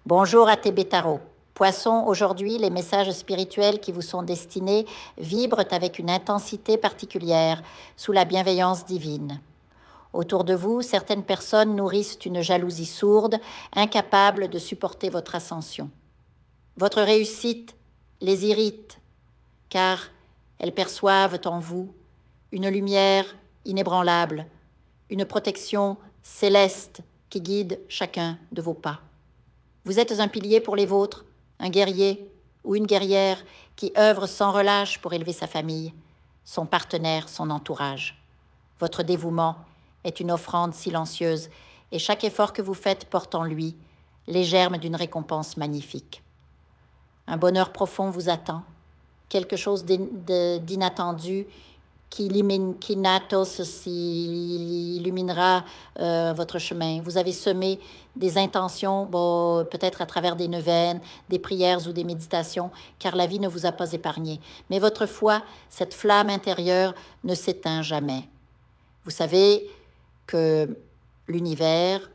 Bonjour à Tébé Tarot. Poisson, aujourd'hui, les messages spirituels qui vous sont destinés vibrent avec une intensité particulière, sous la bienveillance divine. Autour de vous, certaines personnes nourrissent une jalousie sourde, incapables de supporter votre ascension. Votre réussite les irrite, car elles perçoivent en vous une lumière inébranlable, une protection céleste qui guide chacun de vos pas. Vous êtes un pilier pour les vôtres, un guerrier ou une guerrière qui œuvre sans relâche pour élever sa famille, son partenaire, son entourage. Votre dévouement est une offrande silencieuse et chaque effort que vous faites porte en lui les germes d'une récompense magnifique. Un bonheur profond vous attend, quelque chose d'inattendu qui illuminera votre chemin. Vous avez semé des intentions, peut-être à travers des neuvaines, des prières ou des méditations, car la vie ne vous a pas épargné. Mais votre foi, cette flamme intérieure, ne s'éteint jamais. Vous savez que l'univers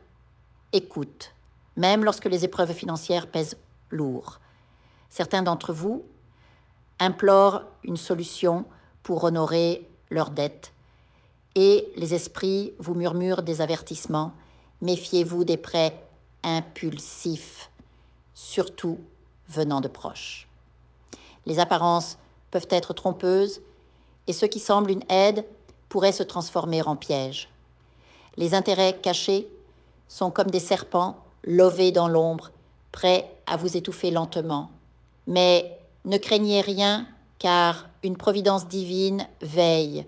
écoute, même lorsque les épreuves financières pèsent lourd. Certains d'entre vous implorent une solution pour honorer leurs dettes. Et les esprits vous murmurent des avertissements. Méfiez-vous des prêts impulsifs, surtout venant de proches. Les apparences peuvent être trompeuses et ce qui semble une aide pourrait se transformer en piège. Les intérêts cachés sont comme des serpents lovés dans l'ombre, prêts à vous étouffer lentement. Mais ne craignez rien, car une providence divine veille.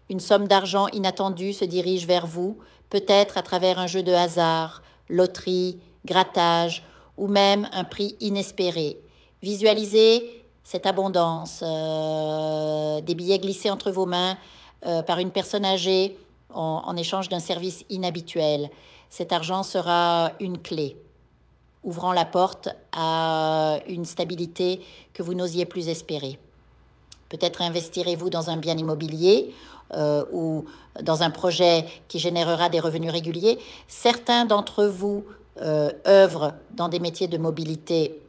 Une somme d'argent inattendue se dirige vers vous, peut-être à travers un jeu de hasard, loterie, grattage, ou même un prix inespéré. Visualisez cette abondance, des billets glissés entre vos mains par une personne âgée en échange d'un service inhabituel. Cet argent sera une clé, ouvrant la porte à une stabilité que vous n'osiez plus espérer. Peut-être investirez-vous dans un bien immobilier ou dans un projet qui générera des revenus réguliers. Certains d'entre vous œuvrent dans des métiers de mobilité,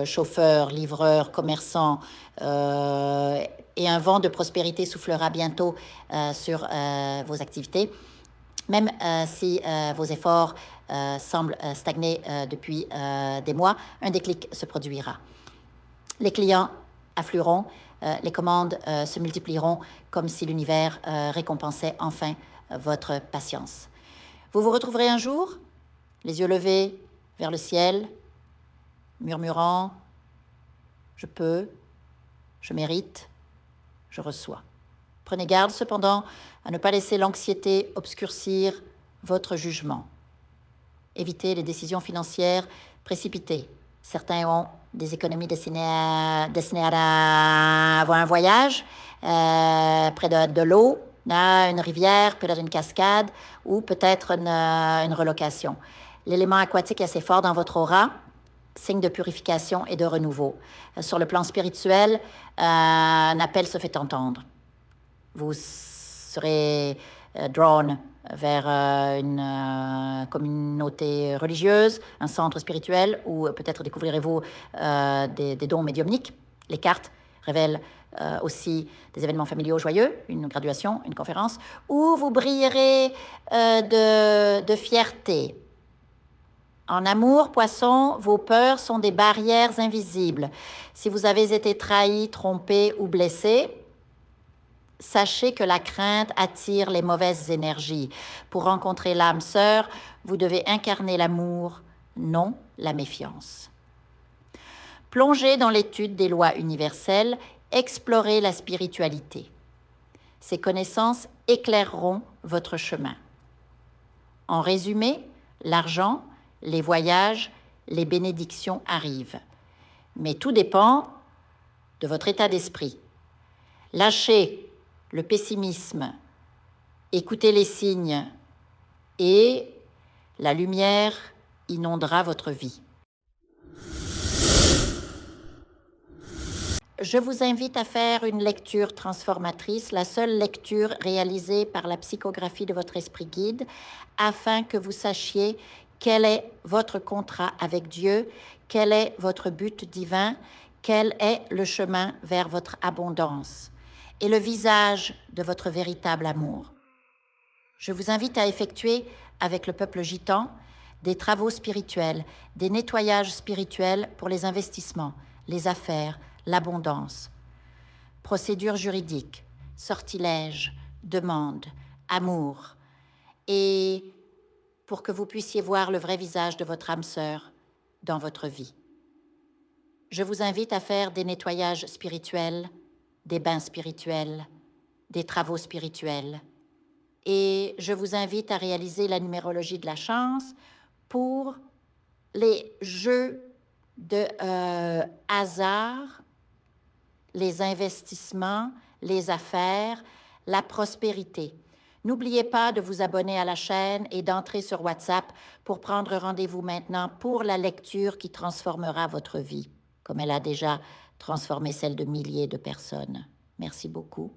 chauffeurs, livreurs, commerçants, et un vent de prospérité soufflera bientôt sur vos activités. Même si vos efforts semblent stagner depuis des mois, un déclic se produira. Les clients afflueront, les commandes se multiplieront comme si l'univers récompensait enfin votre patience. Vous vous retrouverez un jour, les yeux levés vers le ciel, murmurant « Je peux, je mérite, je reçois ». Prenez garde cependant à ne pas laisser l'anxiété obscurcir votre jugement. Évitez les décisions financières précipitées. Certains ont des économies destinées à avoir un voyage près de l'eau, une rivière, peut-être une cascade ou peut-être une relocation. L'élément aquatique est assez fort dans votre aura, signe de purification et de renouveau. Sur le plan spirituel, un appel se fait entendre. Vous serez drawn vers une communauté religieuse, un centre spirituel, ou peut-être découvrirez-vous des dons médiumniques. Les cartes révèlent aussi des événements familiaux joyeux, une graduation, une conférence, où vous brillerez de fierté. En amour, poisson, vos peurs sont des barrières invisibles. Si vous avez été trahi, trompé ou blessé, sachez que la crainte attire les mauvaises énergies. Pour rencontrer l'âme sœur, vous devez incarner l'amour, non la méfiance. Plongez dans l'étude des lois universelles, explorez la spiritualité. Ces connaissances éclaireront votre chemin. En résumé, l'argent, les voyages, les bénédictions arrivent. Mais tout dépend de votre état d'esprit. Lâchez le pessimisme, écoutez les signes et la lumière inondera votre vie. Je vous invite à faire une lecture transformatrice, la seule lecture réalisée par la psychographie de votre esprit guide, afin que vous sachiez Quel est votre contrat avec Dieu? Quel est votre but divin? Quel est le chemin vers votre abondance et le visage de votre véritable amour? Je vous invite à effectuer avec le peuple gitan des travaux spirituels, des nettoyages spirituels pour les investissements, les affaires, l'abondance, procédures juridiques, sortilèges, demandes, amour, et pour que vous puissiez voir le vrai visage de votre âme sœur dans votre vie. Je vous invite à faire des nettoyages spirituels, des bains spirituels, des travaux spirituels. Et je vous invite à réaliser la numérologie de la chance pour les jeux de hasard, les investissements, les affaires, la prospérité. N'oubliez pas de vous abonner à la chaîne et d'entrer sur WhatsApp pour prendre rendez-vous maintenant pour la lecture qui transformera votre vie, comme elle a déjà transformé celle de milliers de personnes. Merci beaucoup.